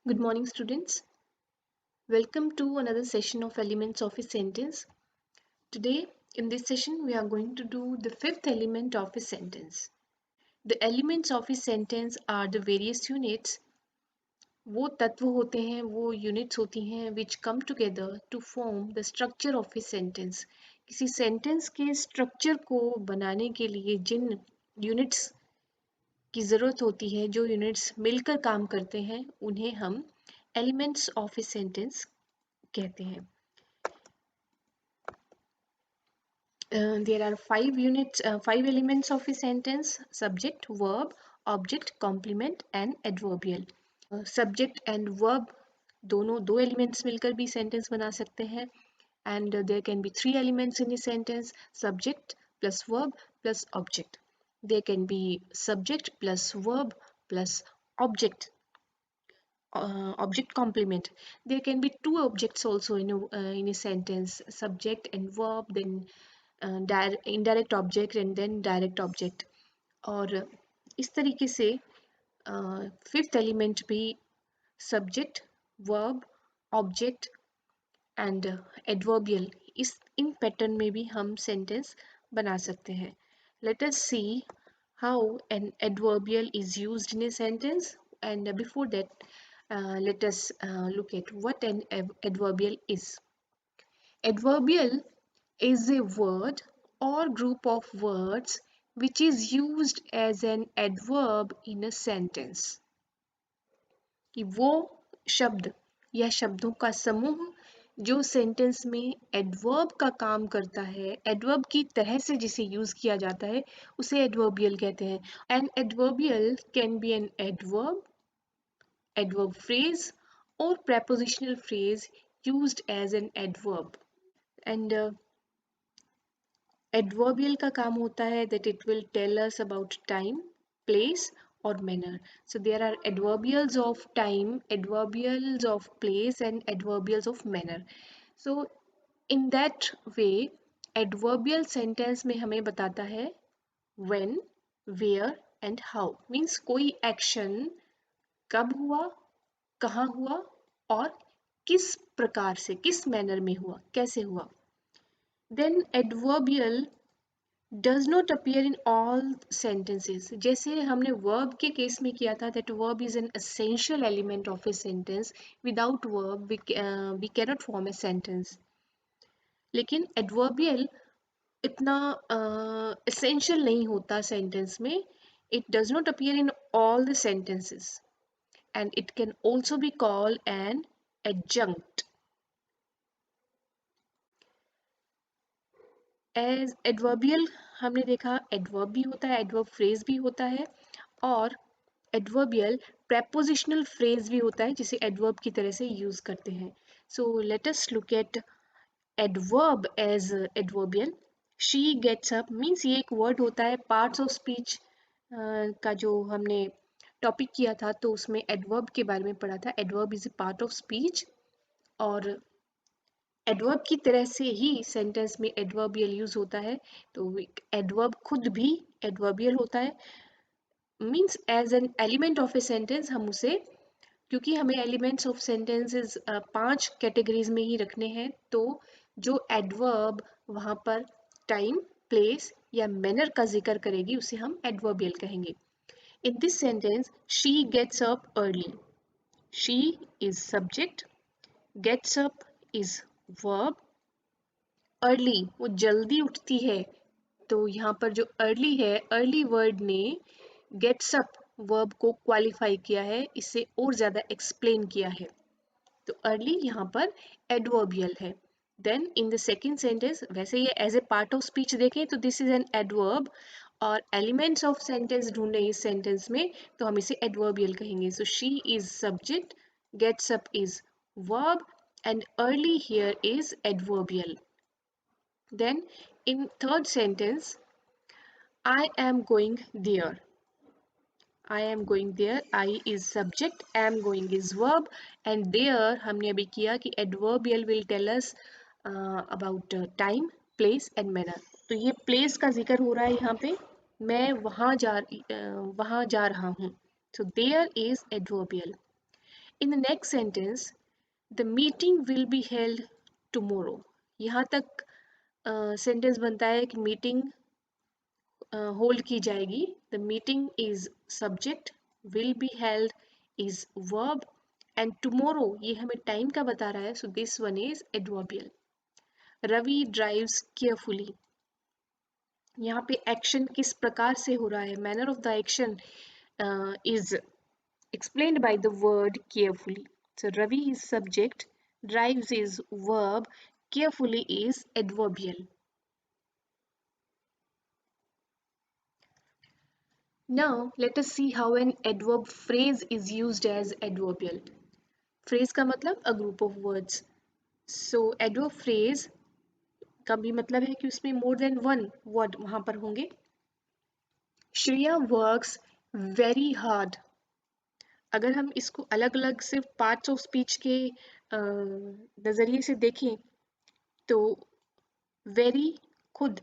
Good morning, students. Welcome to another session of Elements of a Sentence. Today, in this session, we are going to do the fifth element of a sentence. The elements of a sentence are the various units. वो तत्व होते हैं, वो units होती हैं which come together to form the structure of a sentence. किसी sentence के structure को बनाने के लिए जिन units की ज़रूरत होती है, जो units मिलकर काम करते हैं, उन्हें हम elements of a sentence कहते हैं. There are five elements of a sentence: subject, verb, object, complement and adverbial. Subject and verb दोनों दो elements मिलकर भी sentence बना सकते हैं. And there can be three elements in a sentence: subject plus verb plus object. There can be subject plus verb plus object. Object complement. There can be two objects also in a sentence: subject and verb, then indirect object and then direct object. और इस तरीके से fifth element भी subject, verb, object and adverbial in pattern में भी हम sentence बना सकते हैं. Let us see how an adverbial is used in a sentence, and before that let us look at what an adverbial is. Adverbial is a word or group of words which is used as an adverb in a sentence. कि वो शब्द या शब्दों का समूह जो sentence में adverb का काम करता है, एडवर्ब की तरह से जिसे यूज किया जाता है, उसे एडवर्बियल कहते हैं. An adverbial can be an adverb, adverb phrase or prepositional phrase used as an adverb. And adverbial का काम होता है that it will tell us about time, place or manner. So there are adverbials of time, adverbials of place and adverbials of manner. So in that way adverbial sentence में हमें बताता है when, where and how. Means कोई action कब हुआ, कहाँ हुआ और किस प्रकार से, किस मैनर में हुआ, कैसे हुआ. Then adverbial does not appear in all sentences. जैसे हमने verb के केस में किया था that verb is an essential element of a sentence. Without verb we cannot form a sentence. लेकिन adverbial इतना essential नहीं होता sentence में. It does not appear in all the sentences and it can also be called an adjunct. As adverbial हमने देखा adverb भी होता है, एडवर्ब फ्रेज भी होता है और एडवर्बियल प्रेपोजिशनल फ्रेज भी होता है जिसे एडवर्ब की तरह से यूज करते हैं. So let us look at adverb as adverbial. She gets up means ये एक वर्ड होता है. पार्ट्स ऑफ स्पीच का जो हमने टॉपिक किया था तो उसमें एडवर्ब के बारे में पढ़ा था. Adverb is a part of speech और एडवर्ब की तरह से ही सेंटेंस में एडवर्बियल यूज होता है. तो एडवर्ब खुद भी एडवर्बियल होता है. Means as an element of a sentence हम उसे, क्योंकि हमें एलिमेंट्स ऑफ सेंटेंसेस 5 कैटेगरीज में ही रखने हैं, तो जो एडवर्ब वहाँ पर टाइम, प्लेस या मैनर का जिक्र करेगी उसे हम एडवर्बियल कहेंगे. In this sentence she gets up early. She is subject, gets up is verb. Early वो जल्दी उठती है, तो यहाँ पर जो अर्ली है, अर्ली वर्ड ने गेट्स अप वर्ब को क्वालिफाई किया है, इससे और ज़्यादा एक्सप्लेन किया है. तो अर्ली यहाँ पर एडवर्बियल है. Then in the second sentence, वैसे ये as a part of speech देखें तो दिस इज एन एडवर्ब और एलिमेंट्स ऑफ सेंटेंस ढूंढ रहे इस सेंटेंस में, तो हम इसे एडवर्बियल कहेंगे. So she is subject, gets up is verb and early here is adverbial. Then in third sentence, I am going there. I am going there. I is subject, am going is verb and there हमने अभी किया कि adverbial will tell us about time, place and manner. तो ये place का जिक्र हो रहा है यहाँ पे. मैं वहाँ जा रहा हूँ. So there is adverbial. In the next sentence, the meeting will be held tomorrow. यहाँ तक सेंटेंस बनता है कि मीटिंग होल्ड की जाएगी. The meeting is subject, will be held is verb, and tomorrow ये हमें टाइम का बता रहा है. So this one is adverbial. Ravi drives carefully. यहाँ पे एक्शन किस प्रकार से हो रहा है, manner of the action is explained by the word carefully. So Ravi is subject, drives is verb, carefully is adverbial. Now let us see how an adverb phrase is used as adverbial. Phrase का मतलब a group of words. So adverb phrase का भी मतलब है कि उसमें more than one word वहां पर होंगे. Shreya works very hard. अगर हम इसको अलग अलग सिर्फ पार्ट्स ऑफ स्पीच के नज़रिए से देखें तो वेरी खुद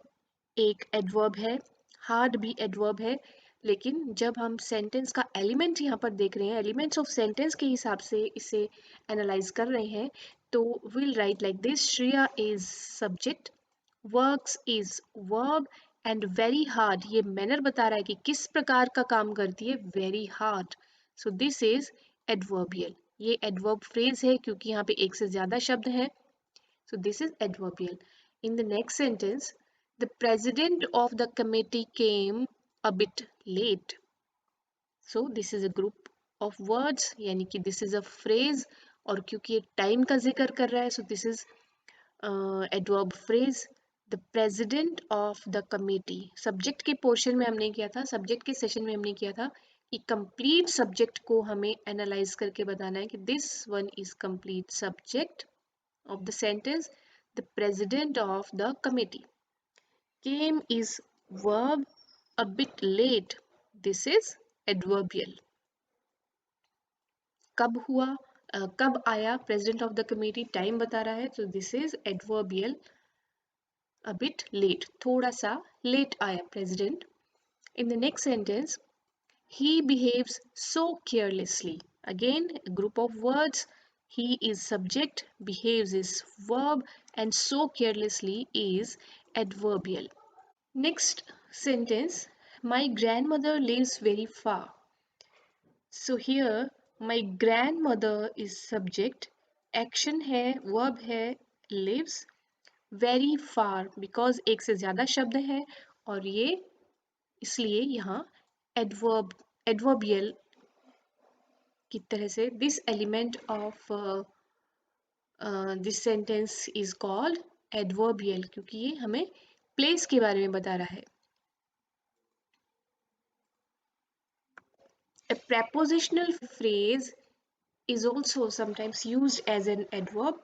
एक एडवर्ब है, हार्ड भी एडवर्ब है, लेकिन जब हम सेंटेंस का एलिमेंट यहाँ पर देख रहे हैं, एलिमेंट्स ऑफ सेंटेंस के हिसाब से इसे एनालाइज कर रहे हैं, तो will write like this: Shreya is subject, works is verb, and very hard ये मैनर बता रहा है कि किस प्रकार का काम करती है, very hard. So this is adverbial. ये एडवर्ब फ्रेज है क्योंकि यहाँ पे एक से ज्यादा शब्द है. So this is adverbial. In the next sentence, the president of the committee came a bit late. So this is a group of words, यानी कि this is a phrase, और क्योंकि ये time का जिक्र कर रहा है, so this is adverb phrase. The president of the committee. Subject के portion में हमने किया था, subject के session में हमने किया था कि complete subject को हमें analyze करके बताना है कि this one is complete subject of the sentence. The president of the committee. Came is verb, a bit late. This is adverbial. कब हुआ, कब आया, president of the committee time बता रहा है, so this is adverbial. A bit late, थोड़ा सा late आया president. In the next sentence, he behaves so carelessly. Again, a group of words. He is subject, behaves is verb, and so carelessly is adverbial. Next sentence, my grandmother lives very far. So here, my grandmother is subject, action है, verb है, lives, very far because एक से ज़्यादा शब्द है और ये इसलिए यहाँ adverbial की तरह से this element of this sentence is called adverbial क्योंकि ये हमें place के बारे में बता रहा है. A prepositional phrase is also sometimes used as an adverb.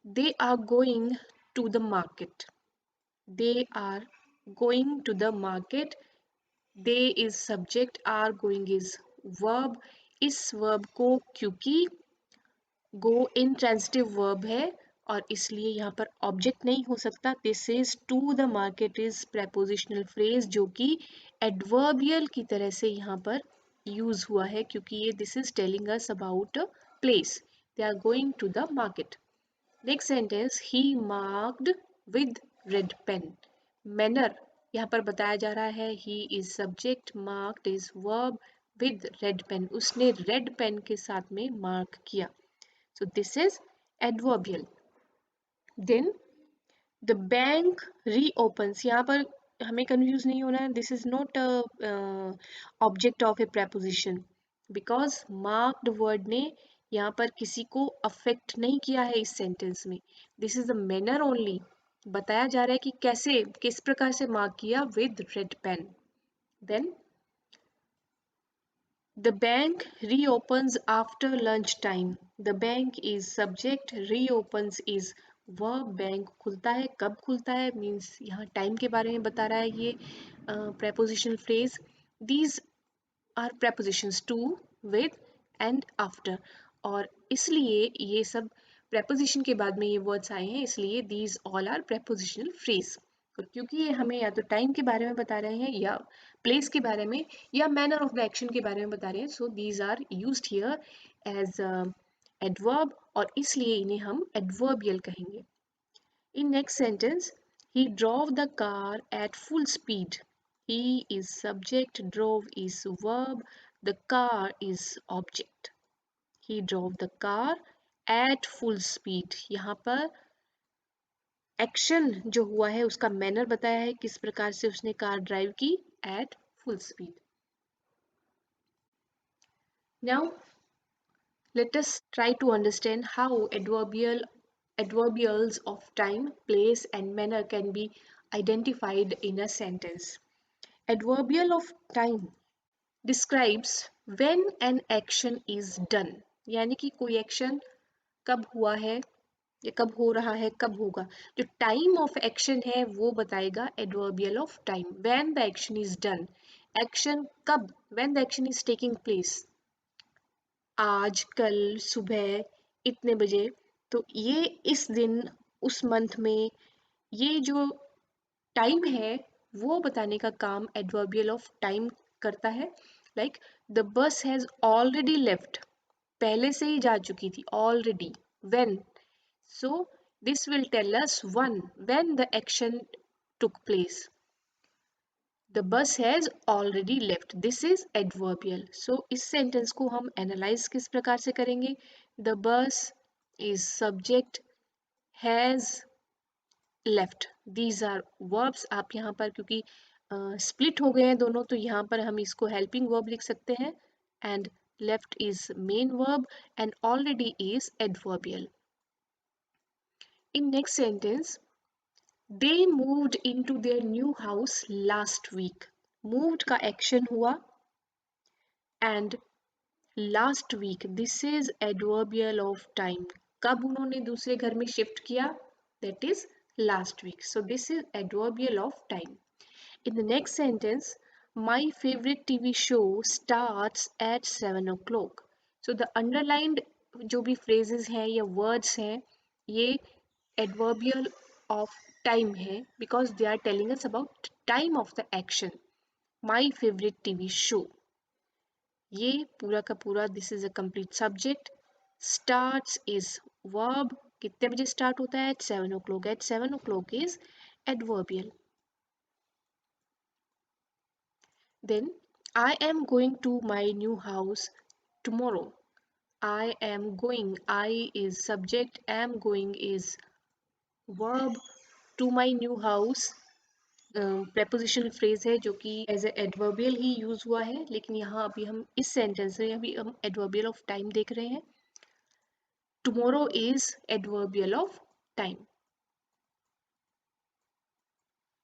They are going to the market. They are going to the market. They is subject, are going is verb. इस verb को क्योंकि go intransitive verb है और इसलिए यहाँ पर object नहीं हो सकता. This is to the market is prepositional phrase जो कि adverbial की तरह से यहाँ पर यूज हुआ है क्योंकि ये this is telling us about a place. They are going to the market. Next sentence, he marked with red pen. Manner यहाँ पर बताया जा रहा है. He is subject, marked is verb, with red pen उसने रेड पेन के साथ में मार्क किया. So this is adverbial. Then the bank reopens. यहाँ पर हमें confuse नहीं होना है. This is not a object of a preposition because marked word ने यहाँ पर किसी को affect नहीं किया है इस sentence में. This is the manner only. बताया जा रहा है कि कैसे, किस प्रकार से mark किया with red pen. Then the bank reopens after lunch time. The bank is subject, reopens is verb. Bank खुलता है, कब खुलता है means यहाँ time के बारे में बता रहा है ये prepositional phrase. These are prepositions to, with and after. और इसलिए ये सब preposition के बाद में ये words आए हैं इसलिए these all are prepositional phrase. और क्योंकि ये हमें या तो टाइम के बारे में बता रहे हैं या प्लेस के बारे में या मैनर ऑफ द एक्शन के बारे में बता रहे हैं, so these are used here as adverb, और इसलिए इन्हें हम एडवर्बियल कहेंगे। In next sentence, he drove the car at full speed. He is subject, drove is verb, the car is object. He drove the car at full speed. यहाँ पर action जो हुआ है उसका मैनर बताया है, किस प्रकार से उसने कार ड्राइव की, at full speed. Now let us try to understand how adverbials of time, place and manner can be identified in a sentence. Adverbial of time describes when an action is done, यानी कि कोई action कब हुआ है या कब हो रहा है, कब होगा। जो टाइम ऑफ एक्शन है वो बताएगा adverbial of time. When the action is done, action कब, when the action is taking place, आज, कल, सुबह, इतने बजे, तो ये इस दिन, उस मंथ में, ये जो टाइम है वो बताने का काम एडवर्बियल ऑफ टाइम करता है। Like the bus has already left, पहले से ही जा चुकी थी, already. When, so this will tell us when the action took place. The bus has already left. This is adverbial. So इस sentence को हम analyze किस प्रकार से करेंगे? The bus is subject, has left. These are verbs. आप यहाँ पर क्योंकि split हो गए हैं दोनों, तो यहाँ पर हम इसको helping verb लिख सकते हैं, and left is main verb and already is adverbial. In next sentence, they moved into their new house last week. Moved का action हुआ and last week, this is adverbial of time. कब उन्होंने दूसरे घर में शिफ्ट किया, that is last week. So this is adverbial of time. In the next sentence, my favorite TV show starts at 7 o'clock. So the underlined जो भी phrases हैं या words हैं, ये adverbial of time है, because they are telling us about time of the action. My favorite TV show, ये पूरा का पूरा this is a complete subject. Starts is verb, कितने बजे start होता है, at 7 o'clock. At 7 o'clock is adverbial. Then, I am going to my new house tomorrow. I am going, I is subject, am going is verb. To my new house prepositional phrase है जो कि as a adverbial ही use हुआ है, लेकिन यहाँ अभी हम इस सेंटेंस में अभी हम एडवर्बियल ऑफ टाइम देख रहे हैं। Tomorrow is adverbial of time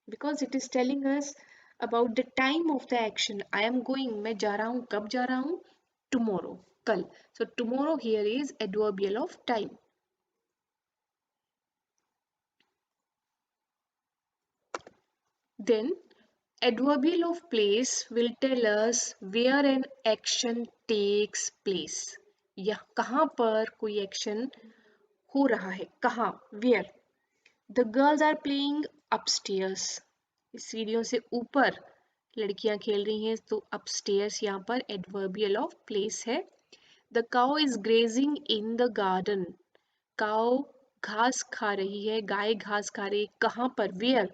because it is telling us about the time of the action. I am going, मैं जा रहा हूँ, कब जा रहा हूँ, टुमारो, कल। So tomorrow here is adverbial of time. Then adverbial of place will tell us where an action takes place. या कहाँ पर कोई एक्शन हो रहा है, कहाँ, where. The girls are playing upstairs. सीढ़ियों से ऊपर लड़कियां खेल रही हैं, तो upstairs यहाँ पर adverbial of place है। The cow is grazing in the garden. Cow घास खा रही है, गाय घास खा रही है, कहाँ पर, where,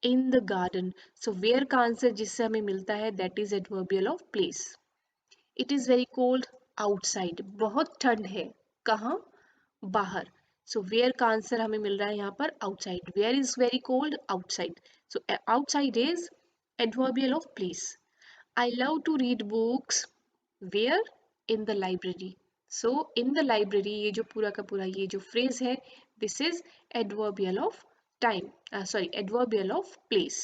in the garden. So where का आंसर जिससे हमें मिलता है, that is adverbial of place. It is very cold outside. बहुत ठंड है, कहाँ, बाहर. So where का आंसर हमें मिल रहा है यहाँ पर outside. Where is very cold, outside. So outside is adverbial of place. I love to read books. Where? In the library. So in the library, ये जो पूरा का पूरा ये जो phrase है, this is adverbial of time. Sorry, adverbial of place.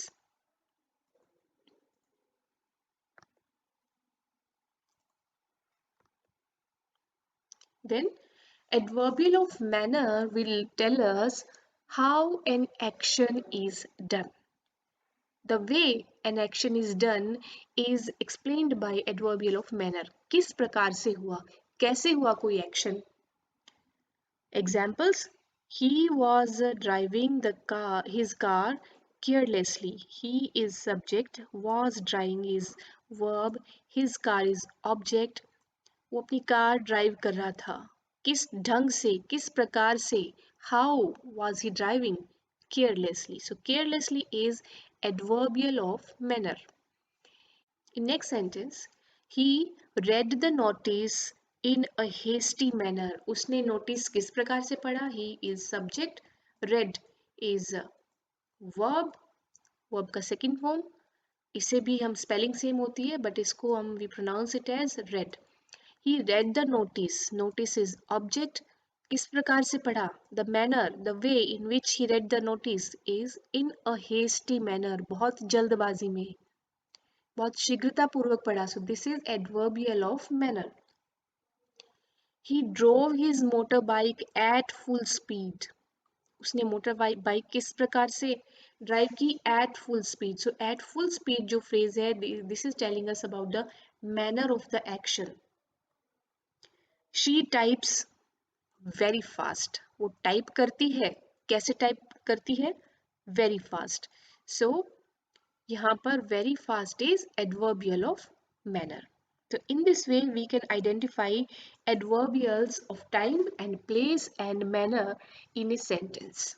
Then adverbial of manner will tell us how an action is done. The way an action is done is explained by adverbial of manner. किस प्रकार से हुआ, कैसे हुआ कोई action. Examples: he was driving his car carelessly. He is subject, was driving is verb, his car is object. वो अपनी car drive कर रहा था. किस ढंग से, किस प्रकार से, how was he driving? Carelessly. So carelessly is adverbial of manner. In next sentence, he read the notice in a hasty manner. उसने notice किस प्रकार से पढ़ा? He is subject, read is verb, verb का second form. इसे भी हम spelling same होती है but इसको हम we pronounce it as read. He read the notice. Notice is object. किस प्रकार से पढ़ा? The manner, the way in which he read the notice is in a hasty manner. बहुत जल्दबाजी में, बहुत शीघ्रता पूर्वक पढ़ा. So this is adverbial of manner. He drove his motorbike at full speed. उसने मोटर बाइक किस प्रकार से ड्राइव की? at full speed. So at full speed जो phrase है, this is telling us about the manner of the action. She types very fast. वो type करती है. कैसे टाइप करती है? Very fast. So यहाँ पर very fast is adverbial of manner. So in this way we can identify adverbials of time and place and manner in a sentence.